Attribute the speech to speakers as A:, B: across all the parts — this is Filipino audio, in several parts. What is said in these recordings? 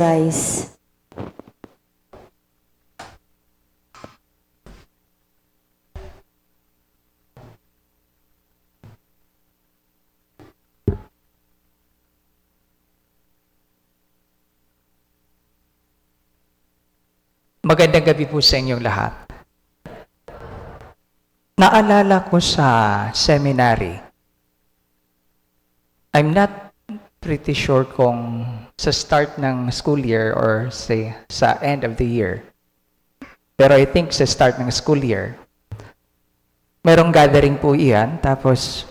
A: Guys.
B: Magandang gabi po sa inyong lahat. Naalala ko sa seminary, I'm not pretty sure kung sa start ng school year or say sa end of the year. Pero I think sa start ng school year, merong gathering po iyan, tapos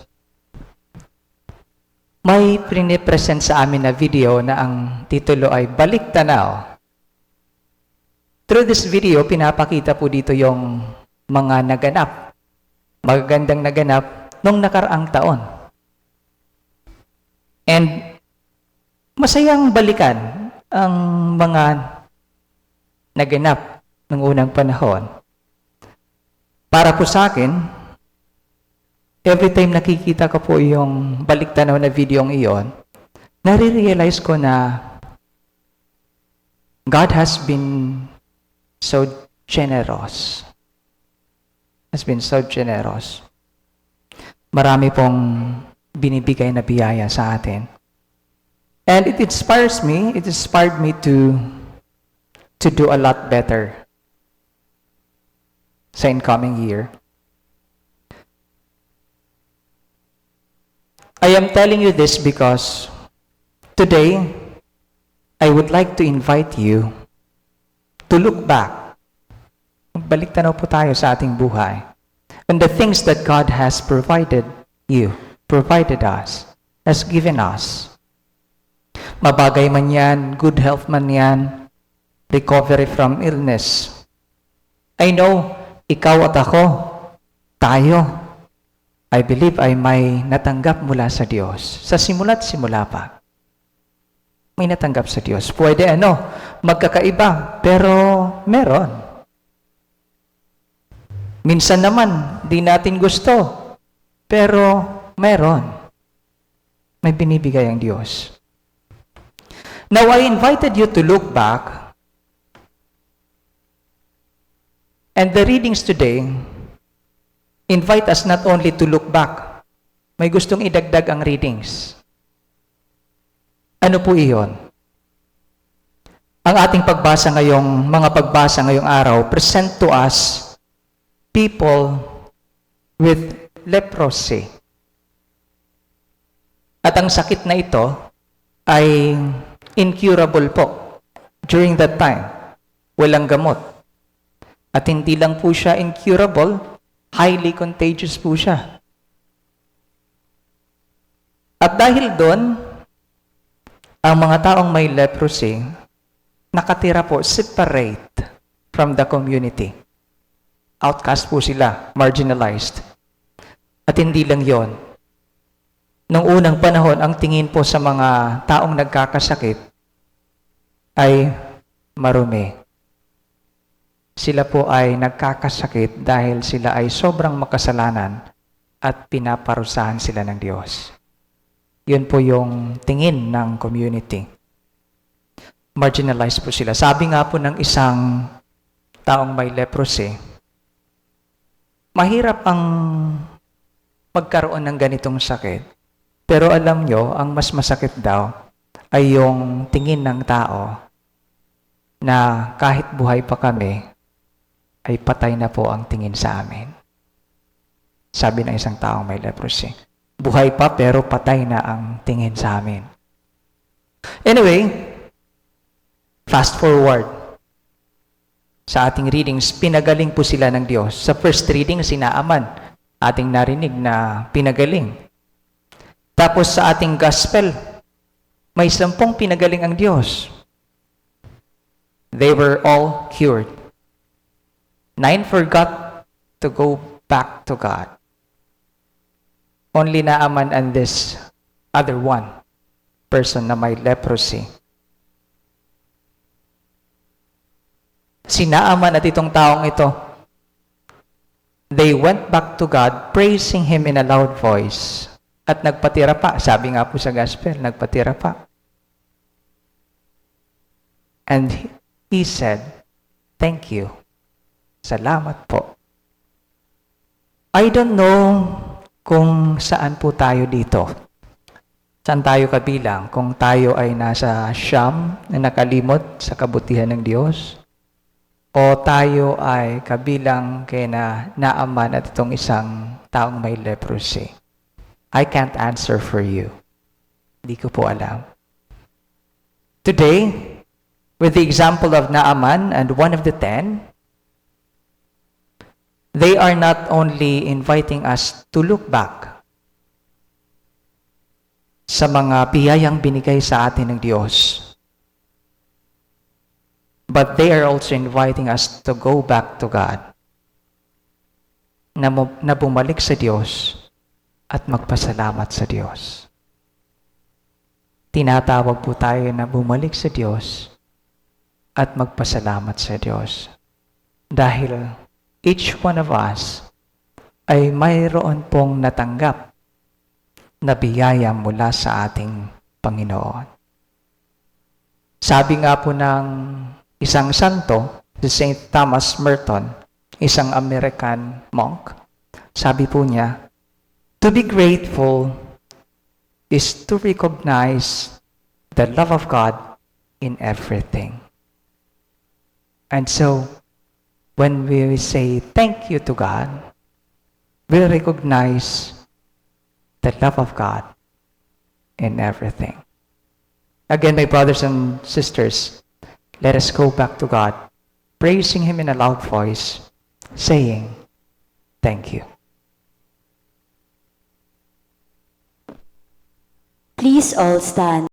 B: may pinipresent sa amin na video na ang titulo ay Balik Tanaw. Through this video, pinapakita po dito yung mga naganap, magagandang naganap nung nakaraang taon. And masayang balikan ang mga naganap ng unang panahon. Para po sa akin, every time nakikita ko po yung balik tanaw na video iyon, nare-realize ko na God has been so generous. Has been so generous. Marami pong binibigay na biyaya sa atin. And it inspires me, it inspired me to do a lot better sa incoming year. I am telling you this because today, I would like to invite you to look back. Balik tanaw po tayo sa ating buhay. And the things that God has provided you, provided us, has given us. Mabagay man yan, good health man yan, recovery from illness. I know, ikaw at ako, tayo, I believe ay may natanggap mula sa Diyos. Sa simula't simula pa. May natanggap sa Diyos. Pwede magkakaiba, pero meron. Minsan naman, di natin gusto, pero meron. May binibigay ang Diyos. Now, I invited you to look back, and the readings today invite us not only to look back, may gustong idagdag ang readings. Ano po iyon? Ang ating mga pagbasa ngayong araw, present to us people with leprosy. At ang sakit na ito ay incurable po. During that time, walang gamot. At hindi lang po siya incurable, highly contagious po siya. At dahil doon, ang mga taong may leprosy, nakatira po separate from the community. Outcast po sila, marginalized. At hindi lang yon. Noong unang panahon, ang tingin po sa mga taong nagkakasakit ay marumi. Sila po ay nagkakasakit dahil sila ay sobrang makasalanan at pinaparusahan sila ng Diyos. Yun po yung tingin ng community. Marginalized po sila. Sabi nga po ng isang taong may leprosy, mahirap ang magkaroon ng ganitong sakit. Pero alam nyo, ang mas masakit daw ay yung tingin ng tao na kahit buhay pa kami, ay patay na po ang tingin sa amin. Sabi ng isang taong may leprosy. Buhay pa pero patay na ang tingin sa amin. Anyway, fast forward. Sa ating readings, pinagaling po sila ng Diyos. Sa first reading, si Naaman, ating narinig na pinagaling. Tapos sa ating gospel, may 10 pinagaling ang Diyos. They were all cured. 9 forgot to go back to God. Only Naaman and this other one person na may leprosy. Si Naaman at itong taong ito, they went back to God, praising Him in a loud voice. At nagpatira pa. Sabi nga po sa gospel, nagpatira pa. And he said, "Thank you. Salamat po." I don't know kung saan po tayo dito. Saan tayo kabilang? Kung tayo ay nasa Siyam na nakalimot sa kabutihan ng Diyos, o tayo ay kabilang kay Naaman at itong isang taong may leprosy. I can't answer for you. Hindi ko po alam. Today, with the example of Naaman and one of the 10, they are not only inviting us to look back sa mga biyayang binigay sa atin ng Diyos, but they are also inviting us to go back to God, na bumalik sa Diyos at magpasalamat sa Diyos. Tinatawag po tayo na bumalik sa Diyos at magpasalamat sa Diyos. Dahil each one of us ay mayroon pong natanggap na biyaya mula sa ating Panginoon. Sabi nga po ng isang santo, si St. Thomas Merton, isang American monk, sabi po niya, "To be grateful is to recognize the love of God in everything." And so, when we say thank you to God, we recognize the love of God in everything. Again, my brothers and sisters, let us go back to God, praising Him in a loud voice, saying, "Thank you."
A: Please all stand.